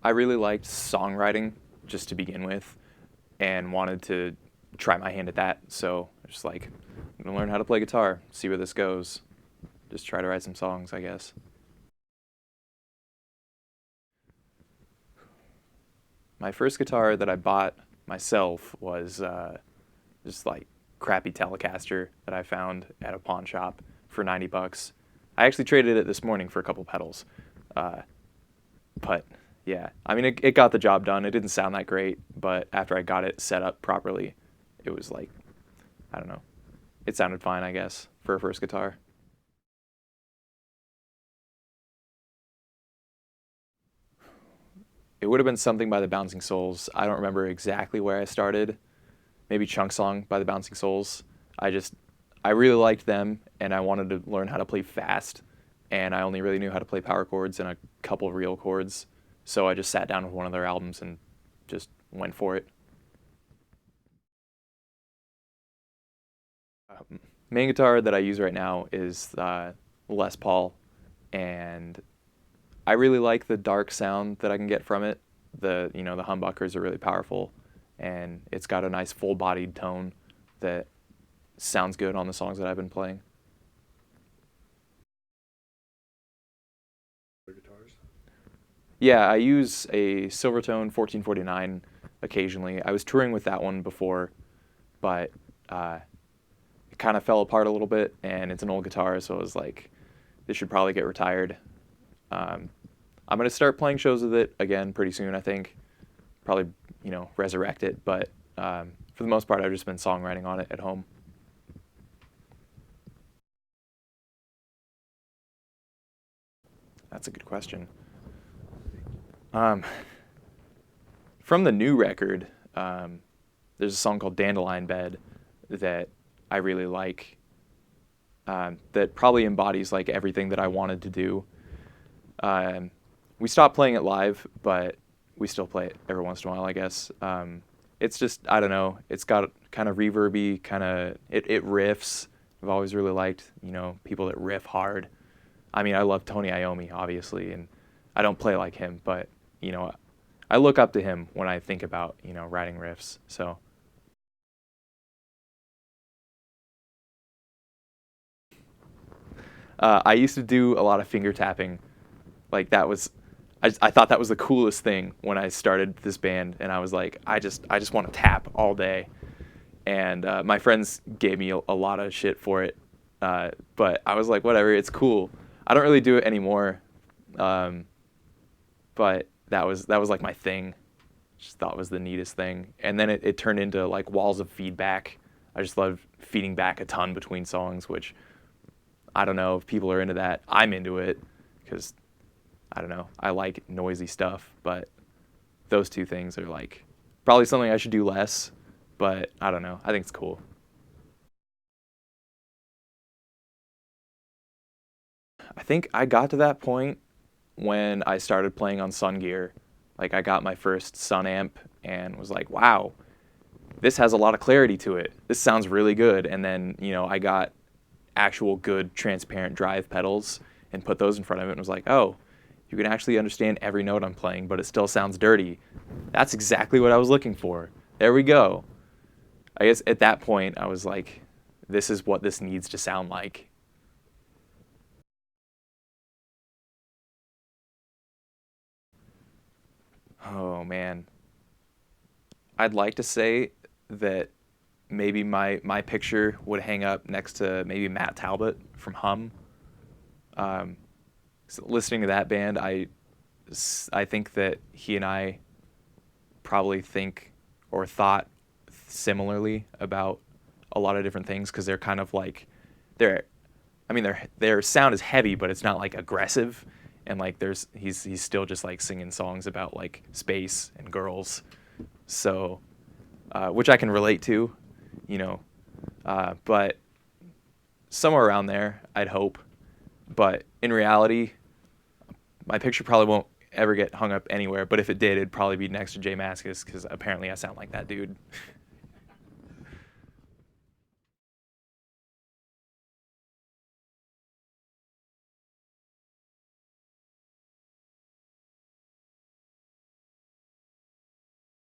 I really liked songwriting just to begin with and wanted to try my hand at that. So just like, I'm gonna learn how to play guitar, see where this goes. Just try to write some songs, I guess. My first guitar that I bought myself was just like crappy Telecaster that I found at a pawn shop for 90 bucks. I actually traded it this morning for a couple pedals. Uh, but yeah, I mean, it got the job done. It didn't sound that great, but after I got it set up properly, it was like, I don't know, it sounded fine, I guess, for a first guitar. It would have been something by the Bouncing Souls. I don't remember exactly where I started. Maybe Chunk Song by the Bouncing Souls. I just, I really liked them, and I wanted to learn how to play fast, and I only really knew how to play power chords and a couple real chords. So I just sat down with one of their albums and just went for it. Main guitar that I use right now is Les Paul, and I really like the dark sound that I can get from it. The humbuckers are really powerful, and it's got a nice full-bodied tone that sounds good on the songs that I've been playing. Guitars. Yeah, I use a Silvertone 1449 occasionally. I was touring with that one before, but it kind of fell apart a little bit, and it's an old guitar, so it was like, this should probably get retired. Um, I'm gonna start playing shows with it again pretty soon, I think. Probably, resurrect it, but for the most part, I've just been songwriting on it at home. That's a good question. Um, from the new record, there's a song called Dandelion Bed that I really like. That probably embodies like everything that I wanted to do. Um, we stopped playing it live, but we still play it every once in a while, I guess. It's just, I don't know, it's got kind of reverby, it riffs. I've always really liked, people that riff hard. I mean, I love Tony Iommi, obviously, and I don't play like him, but, you know, I look up to him when I think about, writing riffs. So, I used to do a lot of finger tapping. Like that was, I thought that was the coolest thing when I started this band, and I was like, I just want to tap all day. And my friends gave me a lot of shit for it, but I was like, whatever, it's cool. I don't really do it anymore, um, but that was like my thing. Just thought it was the neatest thing, and then it turned into like walls of feedback. I just love feeding back a ton between songs, which I don't know if people are into that. I'm into it because I don't know. I like noisy stuff, but those two things are like probably something I should do less, but I don't know. I think it's cool. I think I got to that point when I started playing on Sun Gear. Like I got my first Sun amp and was like, wow, this has a lot of clarity to it. This sounds really good. And then, I got actual good transparent drive pedals and put those in front of it and was like, oh, you can actually understand every note I'm playing, but it still sounds dirty. That's exactly what I was looking for. There we go. I guess at that point I was like, this is what this needs to sound like. Oh man. I'd like to say that maybe my picture would hang up next to maybe Matt Talbot from Hum. Um, so listening to that band, I think that he and I probably think or thought similarly about a lot of different things because they're kind of like they're I mean their sound is heavy, but it's not like aggressive, and like he's still just like singing songs about like space and girls, so which I can relate to, you know, but somewhere around there I'd hope, but in reality my picture probably won't ever get hung up anywhere, but if it did, it'd probably be next to Jay Mascis because apparently I sound like that dude.